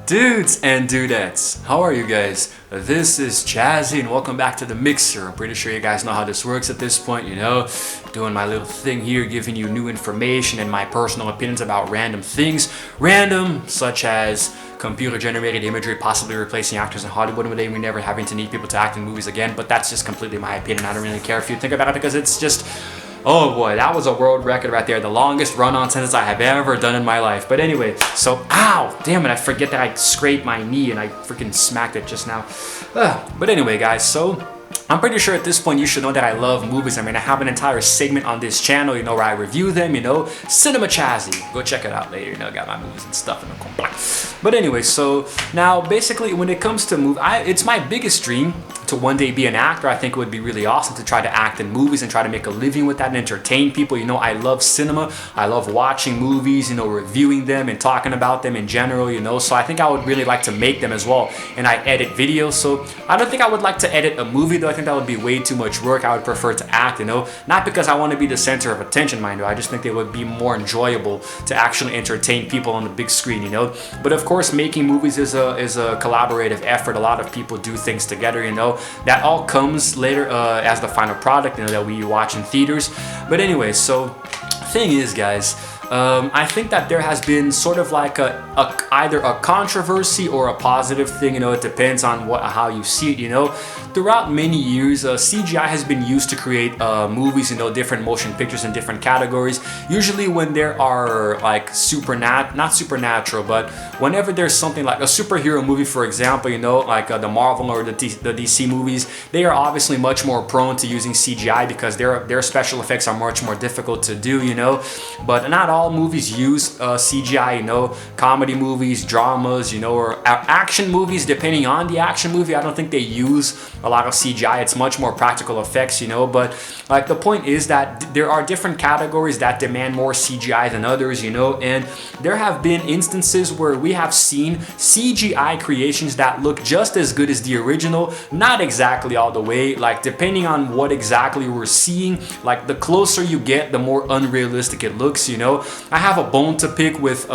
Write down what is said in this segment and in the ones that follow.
Dudes and dudettes, how are you guys? This is Jazzy and welcome back to the Mixer. I'm pretty sure you guys know how this works at this point, you know, doing my little thing here, giving you new information and my personal opinions about random things. Random, such as computer-generated imagery possibly replacing actors in Hollywood one day, we never having to need people to act in movies again, but that's just completely my opinion. I don't really care if you think about it because it's just... oh boy, that was a world record right there. The longest run-on sentence I have ever done in my life. But anyway, so, ow, damn it, I forget that I scraped my knee and I freaking smacked it just now. But anyway, guys, so I'm pretty sure at this point you should know that I love movies. I mean, I have an entire segment on this channel, you know, where I review them, you know, Cinema Chazzy. Go check it out later, you know, got my movies and stuff in the corner. But anyway, so now basically when it comes to movies, it's my biggest dream to one day be an actor. I think it would be really awesome to try to act in movies and try to make a living with that and entertain people. You know, I love cinema. I love watching movies, you know, reviewing them and talking about them in general, you know. So I think I would really like to make them as well. And I edit videos. So I don't think I would like to edit a movie though. I think that would be way too much work. I would prefer to act, you know. Not because I want to be the center of attention, mind you. I just think it would be more enjoyable to actually entertain people on the big screen, you know. But of course, making movies is a collaborative effort. A lot of people do things together, you know. That all comes later as the final product, you know, that we watch in theaters. But anyway, so thing is, guys, I think that there has been sort of like either a controversy or a positive thing, you know. It depends on how you see it, you know. Throughout many years, CGI has been used to create movies, you know, different motion pictures in different categories. Usually when there are like not supernatural, but whenever there's something like a superhero movie, for example, you know, like the Marvel or the DC movies, they are obviously much more prone to using CGI because their special effects are much more difficult to do, you know. But not all movies use CGI, you know. Comedy movies, dramas, you know, or action movies, depending on the action movie, I don't think they use a lot of CGI. It's much more practical effects, you know. But like the point is that there are different categories that demand more CGI than others, you know. And there have been instances where we have seen CGI creations that look just as good as the original, not exactly all the way, like depending on what exactly we're seeing. Like the closer you get, the more unrealistic it looks, you know. I have a bone to pick with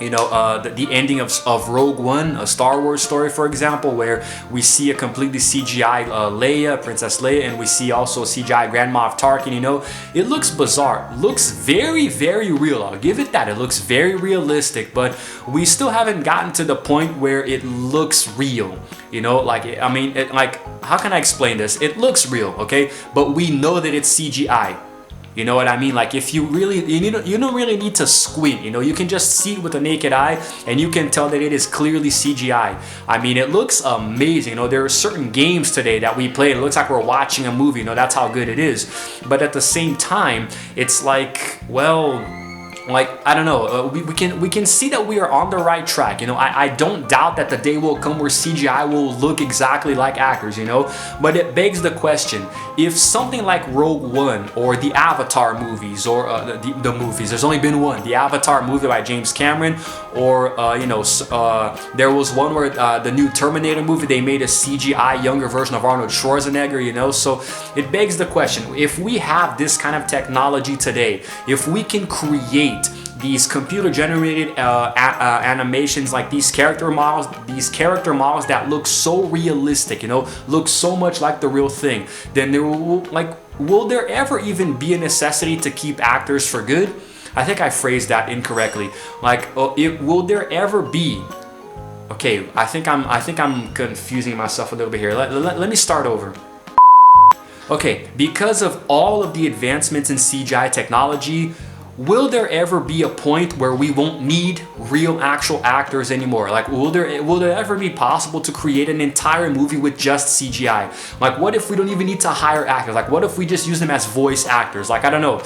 you know, the ending of Rogue One, a Star Wars story, for example, where we see a completely CGI Leia, Princess Leia, and we see also CGI Grandma of Tarkin, you know. It looks bizarre, looks very, very real. I'll give it that. It looks very realistic, but we still haven't gotten to the point where it looks real, you know. Like, I mean, like, how can I explain this? It looks real, okay, but we know that it's CGI. You know what I mean? Like, if you really, you don't really need to squint, you know. You can just see it with the naked eye and you can tell that it is clearly CGI. I mean, it looks amazing. You know, there are certain games today that we play, it looks like we're watching a movie, you know, that's how good it is. But at the same time, it's like, well, like, I don't know, we can see that we are on the right track, you know. I don't doubt that the day will come where CGI will look exactly like actors, you know. But it begs the question, if something like Rogue One or the Avatar movies, or the movies, there's only been one, the Avatar movie by James Cameron, or you know, there was one where the new Terminator movie, they made a CGI younger version of Arnold Schwarzenegger, you know. So it begs the question, if we have this kind of technology today, if we can create these computer-generated animations, like these character models that look so realistic, you know, look so much like the real thing, then will there ever even be a necessity to keep actors for good? I think I phrased that incorrectly. Like, will there ever be? Okay, I think I'm confusing myself a little bit here. Let me start over. Okay, because of all of the advancements in CGI technology, will there ever be a point where we won't need real actual actors anymore? Like, will there ever be possible to create an entire movie with just CGI? Like, what if we don't even need to hire actors? Like, what if we just use them as voice actors? Like, I don't know,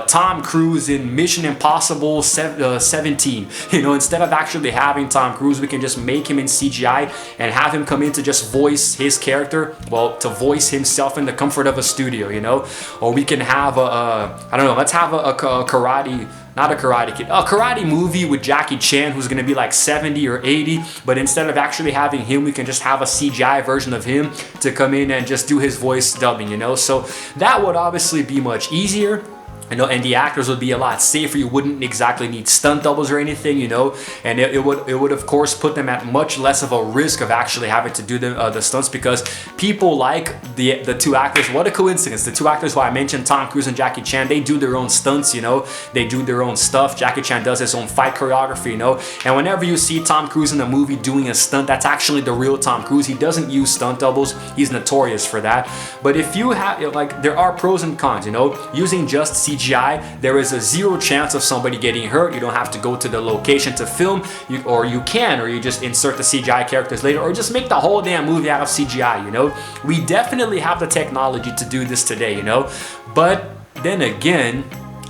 Tom Cruise in Mission Impossible 17. You know, instead of actually having Tom Cruise, we can just make him in CGI and have him come in to just voice his character, well, to voice himself in the comfort of a studio, you know? Or we can have I don't know, let's have a karate movie with Jackie Chan, who's gonna be like 70 or 80, but instead of actually having him, we can just have a CGI version of him to come in and just do his voice dubbing, you know. So that would obviously be much easier. You know, and the actors would be a lot safer. You wouldn't exactly need stunt doubles or anything, you know, and it would of course put them at much less of a risk of actually having to do the stunts, because people like the two actors. What a coincidence! The two actors who I mentioned, Tom Cruise and Jackie Chan, they do their own stunts, you know, they do their own stuff. Jackie Chan does his own fight choreography, you know, and whenever you see Tom Cruise in a movie doing a stunt, that's actually the real Tom Cruise. He doesn't use stunt doubles. He's notorious for that. But if you have, like, there are pros and cons, you know, using just CGI, there is a zero chance of somebody getting hurt. You don't have to go to the location to film, or you just insert the CGI characters later, or just make the whole damn movie out of CGI, you know. We definitely have the technology to do this today, you know, but then again,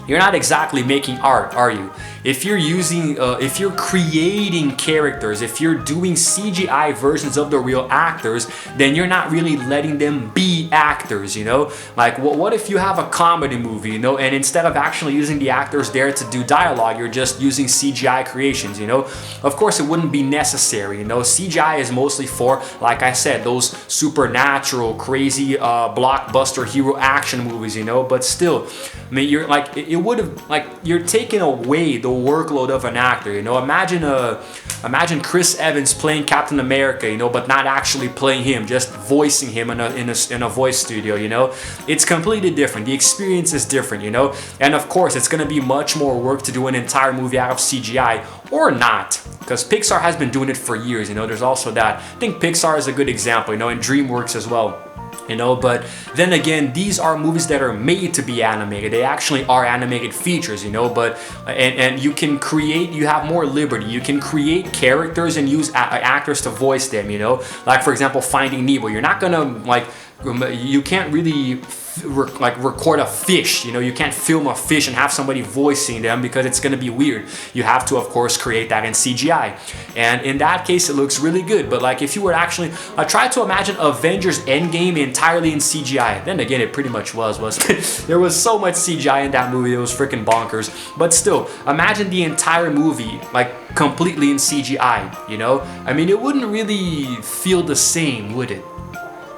you're not exactly making art, are you? If you're using, if you're creating characters, if you're doing CGI versions of the real actors, then you're not really letting them be actors, you know? Like, what if you have a comedy movie, you know, and instead of actually using the actors there to do dialogue, you're just using CGI creations, you know? Of course, it wouldn't be necessary, you know? CGI is mostly for, like I said, those supernatural, crazy, blockbuster hero action movies, you know? But still, I mean, you're like, it would have, like, you're taking away the workload of an actor, you know. Imagine Chris Evans playing Captain America, you know, but not actually playing him, just voicing him in a voice studio, you know. It's completely different. The experience is different, you know. And of course, it's gonna be much more work to do an entire movie out of CGI, or not, because Pixar has been doing it for years, you know. There's also that. I think Pixar is a good example, you know, and DreamWorks as well. You know, but then again, these are movies that are made to be animated. They actually are animated features, you know, but and you can create, you have more liberty. You can create characters and use actors to voice them, you know. Like, for example, Finding Nemo. You're not gonna, like, you can't really record a fish, you know. You can't film a fish and have somebody voicing them, because it's going to be weird. You have to, of course, create that in CGI, and in that case it looks really good. But like, if you were actually try to imagine Avengers Endgame entirely in CGI, then again it pretty much wasn't it? There was so much CGI in that movie, it was freaking bonkers. But still, imagine the entire movie like completely in CGI, you know. I mean, it wouldn't really feel the same, would it?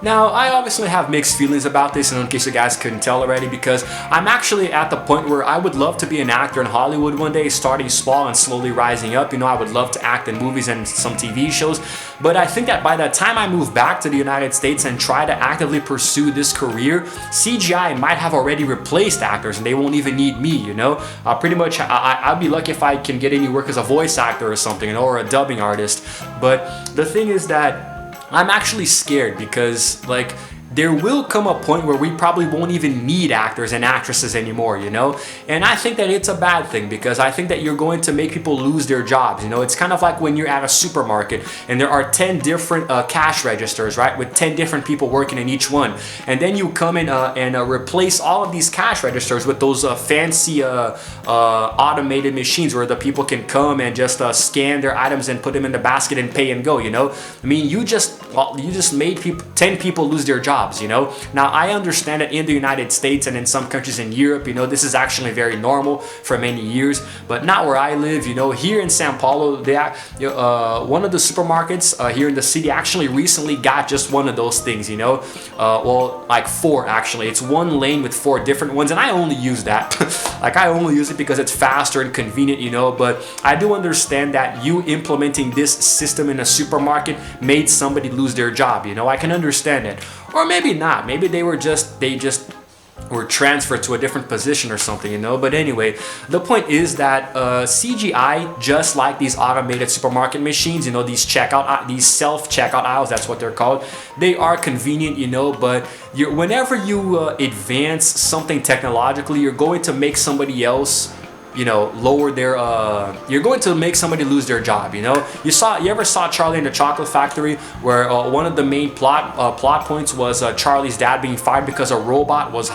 Now, I obviously have mixed feelings about this, and in case you guys couldn't tell already, because I'm actually at the point where I would love to be an actor in Hollywood one day, starting small and slowly rising up. You know, I would love to act in movies and some TV shows, but I think that by the time I move back to the United States and try to actively pursue this career, CGI might have already replaced actors, and they won't even need me, you know? Pretty much, I'd be lucky if I can get any work as a voice actor or something, you know, or a dubbing artist. But the thing is that I'm actually scared, because like, there will come a point where we probably won't even need actors and actresses anymore, you know? And I think that it's a bad thing, because I think that you're going to make people lose their jobs, you know? It's kind of like when you're at a supermarket and there are 10 different cash registers, right? With 10 different people working in each one. And then you come in and replace all of these cash registers with those fancy automated machines where the people can come and just scan their items and put them in the basket and pay and go, you know? I mean, you just made 10 people lose their jobs. You know, now I understand that in the United States and in some countries in Europe, you know, this is actually very normal for many years, but not where I live. You know, here in Sao Paulo, one of the supermarkets here in the city actually recently got just one of those things, you know, well, like 4 actually. It's one lane with 4 different ones, and I only use that. Like, I only use it because it's faster and convenient, you know. But I do understand that you implementing this system in a supermarket made somebody lose their job, you know. I can understand it. Or maybe not. Maybe they just were transferred to a different position or something, you know. But anyway, the point is that CGI, just like these automated supermarket machines, you know, these self-checkout aisles, that's what they're called, they are convenient, you know. But whenever you advance something technologically, you're going to make somebody else, you know, lower their you're going to make somebody lose their job, you know. You ever saw Charlie and the Chocolate Factory, where one of the main plot points was Charlie's dad being fired because a robot was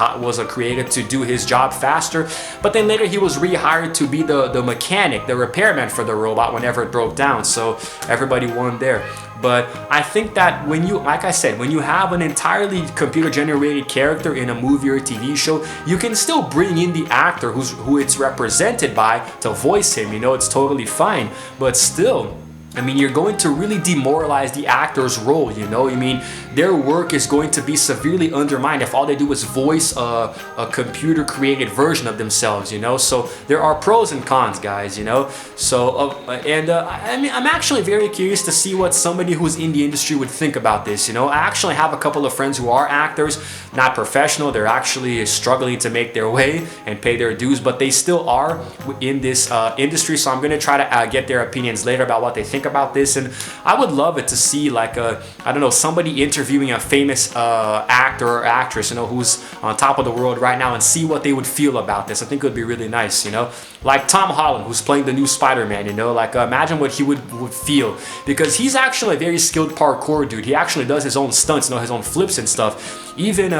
created to do his job faster, but then later he was rehired to be the mechanic, the repairman for the robot whenever it broke down, so everybody won there. But I think that when you, like I said, when you have an entirely computer-generated character in a movie or a TV show, you can still bring in the actor who it's represented by to voice him, you know. It's totally fine. But still, I mean, you're going to really demoralize the actor's role, you know? I mean, their work is going to be severely undermined if all they do is voice a computer-created version of themselves, you know? So there are pros and cons, guys, you know? So, I mean, I'm actually very curious to see what somebody who's in the industry would think about this, you know? I actually have a couple of friends who are actors, not professional. They're actually struggling to make their way and pay their dues, but they still are in this industry. So I'm going to try to get their opinions later about what they think about this. And I would love it to see, like, I don't know, somebody interviewing a famous actor or actress, you know, who's on top of the world right now, and see what they would feel about this. I think it would be really nice, you know, like Tom Holland, who's playing the new Spider-Man, you know, like imagine what he would feel, because he's actually a very skilled parkour dude. He actually does his own stunts, you know, his own flips and stuff. Even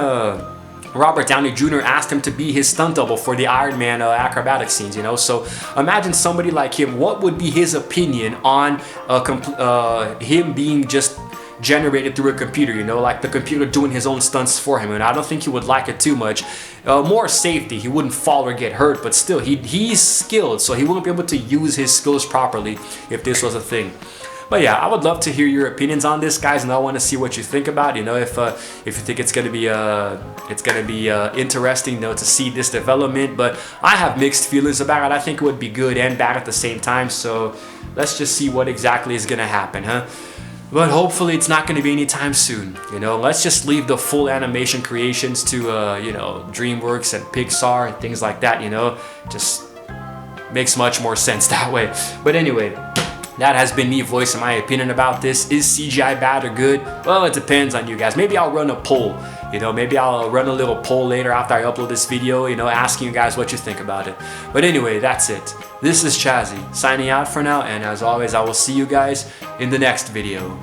Robert Downey Jr. asked him to be his stunt double for the Iron Man acrobatic scenes, you know. So imagine somebody like him, what would be his opinion on him being just generated through a computer, you know, like the computer doing his own stunts for him. And I don't think he would like it too much. More safety, he wouldn't fall or get hurt, but still, he's skilled, so he wouldn't be able to use his skills properly if this was a thing. But yeah, I would love to hear your opinions on this, guys, and I want to see what you think about it. You know, if you think it's gonna be interesting, you know, to see this development. But I have mixed feelings about it. I think it would be good and bad at the same time. So let's just see what exactly is gonna happen, huh? But hopefully it's not going to be anytime soon, you know. Let's just leave the full animation creations to, you know, DreamWorks and Pixar and things like that, you know. Just makes much more sense that way. But anyway, that has been me voicing my opinion about this. Is CGI bad or good? Well, it depends on you guys. Maybe I'll run a poll, you know. Maybe I'll run a little poll later after I upload this video, you know, asking you guys what you think about it. But anyway, that's it. This is Chazzy, signing out for now, and as always, I will see you guys in the next video.